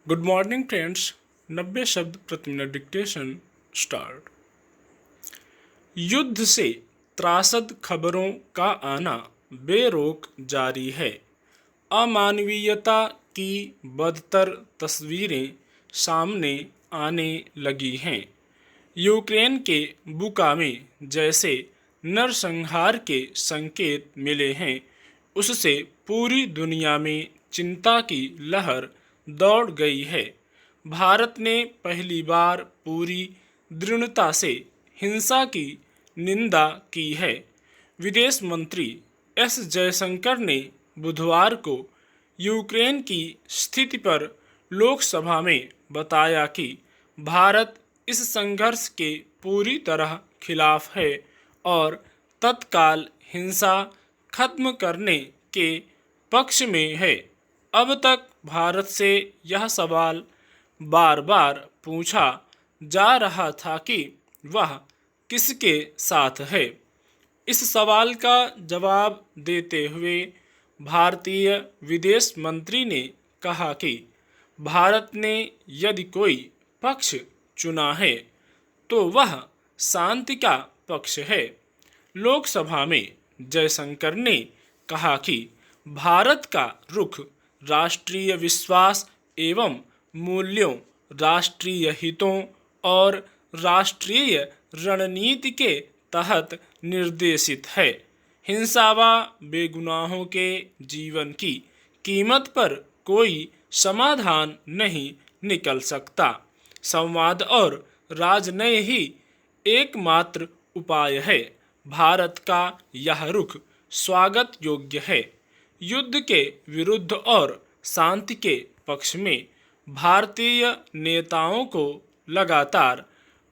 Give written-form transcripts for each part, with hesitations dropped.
Good morning friends. 90 शब्द प्रति minute dictation start. युद्ध से त्रासद खबरों का आना बेरोक जारी है। अमानवीयता की बदतर तस्वीरें सामने आने लगी हैं। यूक्रेन के बुका में जैसे नरसंहार के संकेत मिले हैं, उससे पूरी दुनिया में चिंता की लहर दौड़ गई है। भारत ने पहली बार पूरी दृढ़ता से हिंसा की निंदा की है। विदेश मंत्री एस जयशंकर ने बुधवार को यूक्रेन की स्थिति पर लोकसभा में बताया कि भारत इस संघर्ष के पूरी तरह खिलाफ है और तत्काल हिंसा खत्म करने के पक्ष में है। अब तक भारत से यह सवाल बार बार पूछा जा रहा था कि वह किसके साथ है। इस सवाल का जवाब देते हुए भारतीय विदेश मंत्री ने कहा कि भारत ने यदि कोई पक्ष चुना है तो वह शांति का पक्ष है। लोकसभा में जयशंकर ने कहा कि भारत का रुख राष्ट्रीय विश्वास एवं मूल्यों, राष्ट्रीय हितों और राष्ट्रीय रणनीति के तहत निर्देशित है। हिंसा व बेगुनाहों के जीवन की कीमत पर कोई समाधान नहीं निकल सकता। संवाद और राजनय ही एकमात्र उपाय है। भारत का यह रुख स्वागत योग्य है। युद्ध के विरुद्ध और शांति के पक्ष में भारतीय नेताओं को लगातार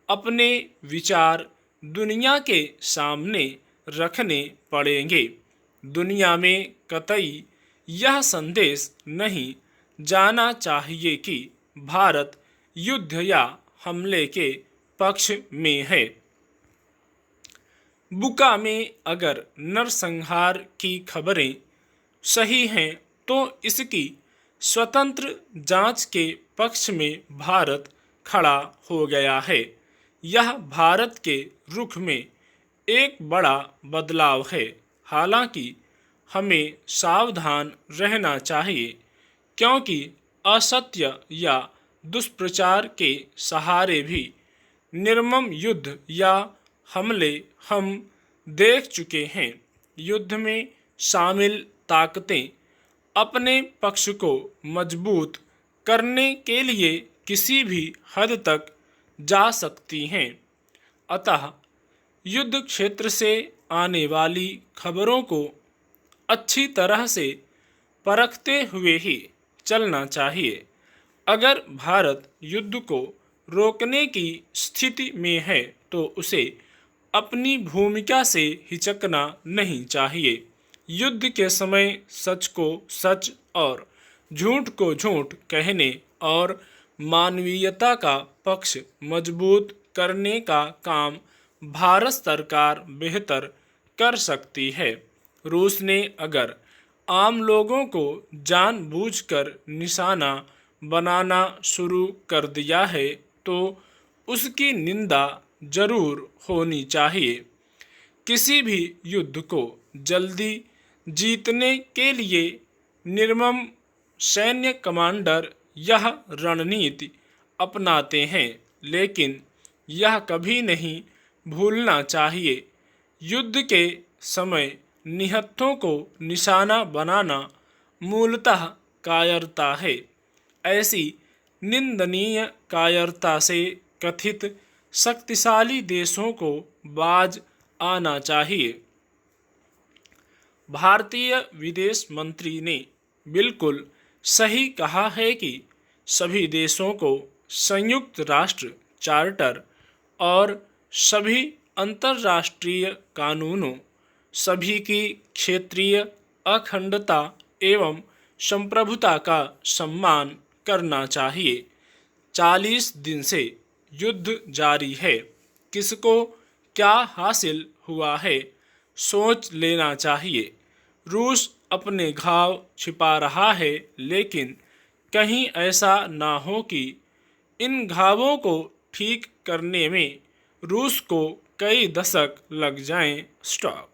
अपने विचार दुनिया के सामने रखने पड़ेंगे। दुनिया में कतई यह संदेश नहीं जाना चाहिए कि भारत युद्ध या हमले के पक्ष में है। बुका में अगर नरसंहार की खबरें सही हैं तो इसकी स्वतंत्र जांच के पक्ष में भारत खड़ा हो गया है। यह भारत के रुख में एक बड़ा बदलाव है। हालांकि हमें सावधान रहना चाहिए, क्योंकि असत्य या दुष्प्रचार के सहारे भी निर्मम युद्ध या हमले हम देख चुके हैं। युद्ध में शामिल ताकतें अपने पक्ष को मजबूत करने के लिए किसी भी हद तक जा सकती हैं। अतः युद्ध क्षेत्र से आने वाली खबरों को अच्छी तरह से परखते हुए ही चलना चाहिए। अगर भारत युद्ध को रोकने की स्थिति में है तो उसे अपनी भूमिका से हिचकना नहीं चाहिए। युद्ध के समय सच को सच और झूठ को झूठ कहने और मानवीयता का पक्ष मजबूत करने का काम भारत सरकार बेहतर कर सकती है। रूस ने अगर आम लोगों को जानबूझकर निशाना बनाना शुरू कर दिया है तो उसकी निंदा जरूर होनी चाहिए। किसी भी युद्ध को जल्दी जीतने के लिए निर्मम सैन्य कमांडर यह रणनीति अपनाते हैं, लेकिन यह कभी नहीं भूलना चाहिए युद्ध के समय निहत्थों को निशाना बनाना मूलतः कायरता है। ऐसी निंदनीय कायरता से कथित शक्तिशाली देशों को बाज आना चाहिए। भारतीय विदेश मंत्री ने बिल्कुल सही कहा है कि सभी देशों को संयुक्त राष्ट्र चार्टर और सभी अंतर्राष्ट्रीय कानूनों, सभी की क्षेत्रीय अखंडता एवं संप्रभुता का सम्मान करना चाहिए। 40 दिन से युद्ध जारी है। किसको क्या हासिल हुआ है सोच लेना चाहिए। रूस अपने घाव छिपा रहा है, लेकिन कहीं ऐसा ना हो कि इन घावों को ठीक करने में रूस को कई दशक लग जाएं। स्टॉप।